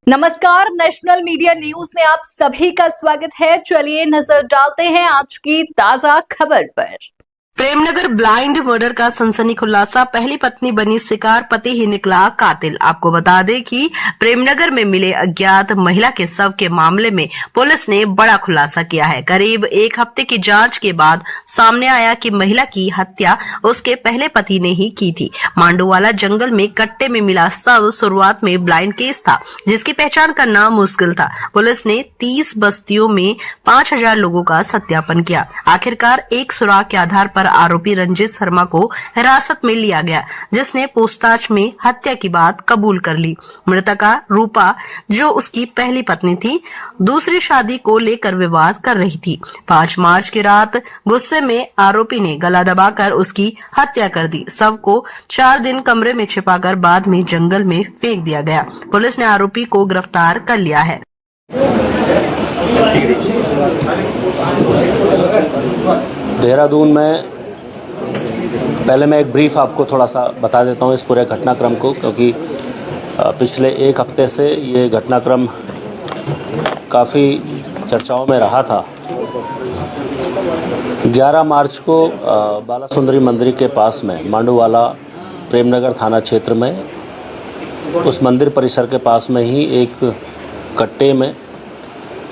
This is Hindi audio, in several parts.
नमस्कार, नेशनल मीडिया न्यूज में आप सभी का स्वागत है। चलिए नजर डालते हैं आज की ताजा खबर पर। प्रेमनगर ब्लाइंड मर्डर का सनसनी खुलासा, पहली पत्नी बनी शिकार, पति ही निकला कातिल। आपको बता दें कि प्रेमनगर में मिले अज्ञात महिला के शव के मामले में पुलिस ने बड़ा खुलासा किया है। करीब एक हफ्ते की जांच के बाद सामने आया कि महिला की हत्या उसके पहले पति ने ही की थी। मांडूवाला जंगल में कट्टे में मिला शव शुरुआत में ब्लाइंड केस था, जिसकी पहचान करना मुश्किल था। पुलिस ने 30 बस्तियों में 5000 लोगों का सत्यापन किया। आखिरकार एक सुराग के आधार पर आरोपी रंजीत शर्मा को हिरासत में लिया गया, जिसने पूछताछ में हत्या की बात कबूल कर ली। मृतका रूपा, जो उसकी पहली पत्नी थी, दूसरी शादी को लेकर विवाद कर रही थी। 5 मार्च की रात गुस्से में आरोपी ने गला दबाकर उसकी हत्या कर दी। शव को 4 दिन कमरे में छिपाकर बाद में जंगल में फेंक दिया गया। पुलिस ने आरोपी को गिरफ्तार कर लिया है। देहरादून में पहले मैं एक ब्रीफ आपको थोड़ा सा बता देता हूँ इस पूरे घटनाक्रम को, क्योंकि पिछले एक हफ्ते से ये घटनाक्रम काफ़ी चर्चाओं में रहा था। 11 मार्च को बाला सुंदरी मंदिर के पास में मांडूवाला प्रेमनगर थाना क्षेत्र में उस मंदिर परिसर के पास में ही एक कट्टे में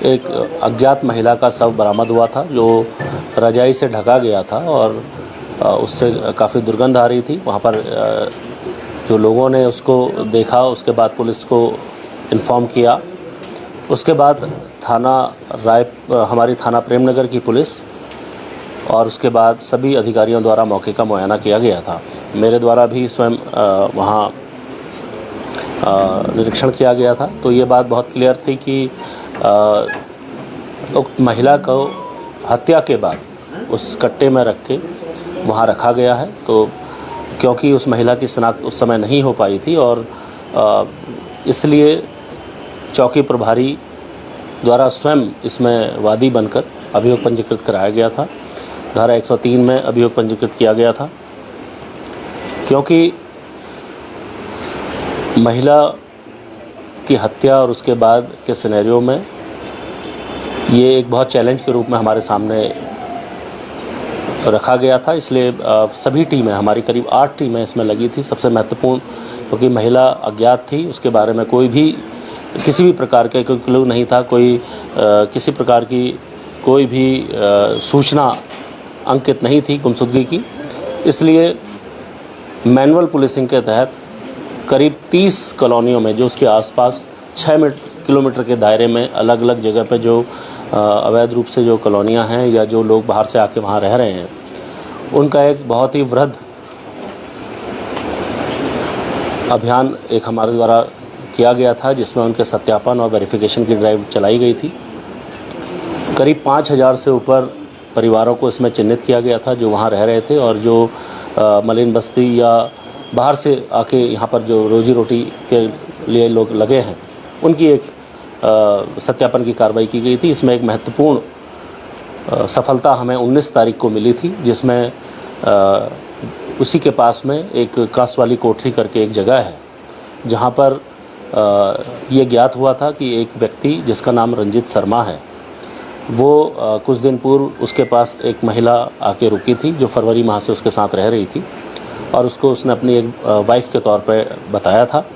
एक अज्ञात महिला का शव बरामद हुआ था, जो रजाई से ढका गया था और उससे काफ़ी दुर्गंध आ रही थी। वहाँ पर जो लोगों ने उसको देखा, उसके बाद पुलिस को इन्फॉर्म किया। उसके बाद हमारी थाना प्रेमनगर की पुलिस और उसके बाद सभी अधिकारियों द्वारा मौके का मुआयना किया गया था। मेरे द्वारा भी स्वयं वहाँ निरीक्षण किया गया था। तो ये बात बहुत क्लियर थी कि उक्त महिला को हत्या के बाद उस कट्टे में रख के वहाँ रखा गया है। तो क्योंकि उस महिला की शनाख्त उस समय नहीं हो पाई थी और इसलिए चौकी प्रभारी द्वारा स्वयं इसमें वादी बनकर अभियोग पंजीकृत कराया गया था। धारा 103 में अभियोग पंजीकृत किया गया था, क्योंकि महिला की हत्या और उसके बाद के सिनेरियो में ये एक बहुत चैलेंज के रूप में हमारे सामने रखा गया था। इसलिए सभी टीमें, हमारी करीब 8 टीमें इसमें लगी थी। सबसे महत्वपूर्ण, क्योंकि महिला अज्ञात थी, उसके बारे में कोई भी किसी भी प्रकार का कोई क्लू नहीं था, किसी प्रकार की कोई भी सूचना अंकित नहीं थी गुमशुदगी की। इसलिए मैनुअल पुलिसिंग के तहत करीब 30 कॉलोनियों में, जो उसके आसपास 6 किलोमीटर के दायरे में अलग अलग जगह पे जो अवैध रूप से जो कॉलोनियाँ हैं या जो लोग बाहर से आके वहाँ रह रहे हैं, उनका एक बहुत ही वृहद अभियान एक हमारे द्वारा किया गया था, जिसमें उनके सत्यापन और वेरिफिकेशन की ड्राइव चलाई गई थी। करीब 5000 से ऊपर परिवारों को इसमें चिन्हित किया गया था, जो वहाँ रह रहे थे और जो मलिन बस्ती या बाहर से आके यहाँ पर जो रोजी रोटी के लिए लोग लगे हैं, उनकी एक सत्यापन की कार्रवाई की गई थी। इसमें एक महत्वपूर्ण सफलता हमें 19 तारीख को मिली थी, जिसमें उसी के पास में एक कांस वाली कोठरी करके एक जगह है, जहाँ पर ये ज्ञात हुआ था कि एक व्यक्ति जिसका नाम रंजीत शर्मा है, वो कुछ दिन पूर्व उसके पास एक महिला आके रुकी थी, जो फरवरी माह से उसके साथ रह रही थी और उसको उसने अपनी एक वाइफ के तौर पर बताया था।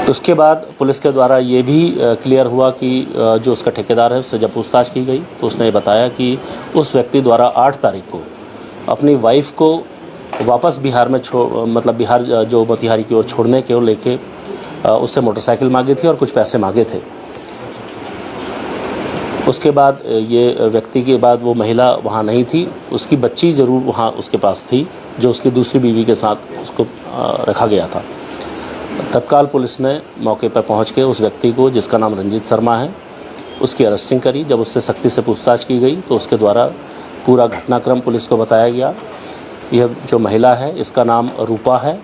उसके बाद पुलिस के द्वारा ये भी क्लियर हुआ कि जो उसका ठेकेदार है, उससे जब पूछताछ की गई तो उसने बताया कि उस व्यक्ति द्वारा 8 तारीख को अपनी वाइफ को वापस बिहार में मतलब बिहार जो मोतिहारी की ओर छोड़ने के लेके उससे मोटरसाइकिल मांगी थी और कुछ पैसे मांगे थे। उसके बाद ये व्यक्ति के बाद वो महिला वहाँ नहीं थी, उसकी बच्ची ज़रूर वहाँ उसके पास थी, जो उसकी दूसरी बीवी के साथ उसको रखा गया था। तत्काल पुलिस ने मौके पर पहुंच के उस व्यक्ति को, जिसका नाम रंजीत शर्मा है, उसकी अरेस्टिंग करी। जब उससे सख्ती से पूछताछ की गई तो उसके द्वारा पूरा घटनाक्रम पुलिस को बताया गया। यह जो महिला है, इसका नाम रूपा है,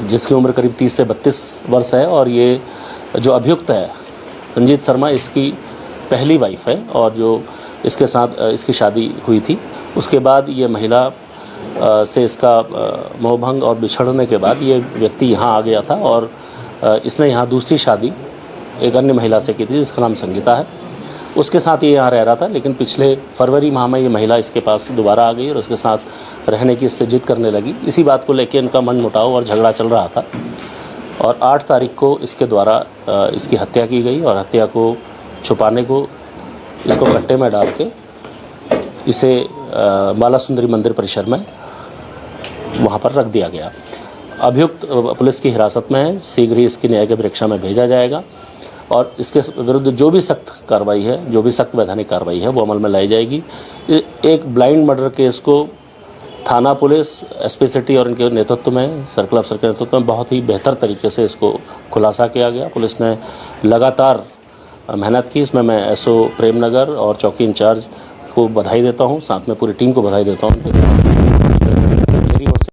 जिसकी उम्र करीब 30 से 32 वर्ष है और ये जो अभियुक्त है रंजीत शर्मा, इसकी पहली वाइफ है और जो इसके साथ इसकी शादी हुई थी। उसके बाद ये महिला से इसका मोहभंग और बिछड़ने के बाद ये व्यक्ति यहाँ आ गया था और इसने यहाँ दूसरी शादी एक अन्य महिला से की थी जिसका नाम संगीता है। उसके साथ ये यहाँ रह रहा था, लेकिन पिछले फरवरी माह में ये महिला इसके पास दोबारा आ गई और उसके साथ रहने की इससे जिद करने लगी। इसी बात को लेकर इनका मनमुटाव और झगड़ा चल रहा था और 8 तारीख को इसके द्वारा इसकी हत्या की गई और हत्या को छुपाने को इसको कट्टे में डाल के इसे बाला सुंदरी मंदिर परिसर में वहाँ पर रख दिया गया। अभियुक्त पुलिस की हिरासत में है, शीघ्र ही इसकी न्यायिक परीक्षा में भेजा जाएगा और इसके विरुद्ध जो भी सख्त कार्रवाई है, जो भी सख्त वैधानिक कार्रवाई है वो अमल में लाई जाएगी। एक ब्लाइंड मर्डर केस को थाना पुलिस, एसपी सिटी और इनके नेतृत्व में, सर्कल अफसर के नेतृत्व में बहुत ही बेहतर तरीके से इसको खुलासा किया गया। पुलिस ने लगातार मेहनत की। इसमें मैं एसओ प्रेमनगर और चौकी इंचार्ज को बधाई देता हूँ, साथ में पूरी टीम को बधाई देता हूँ।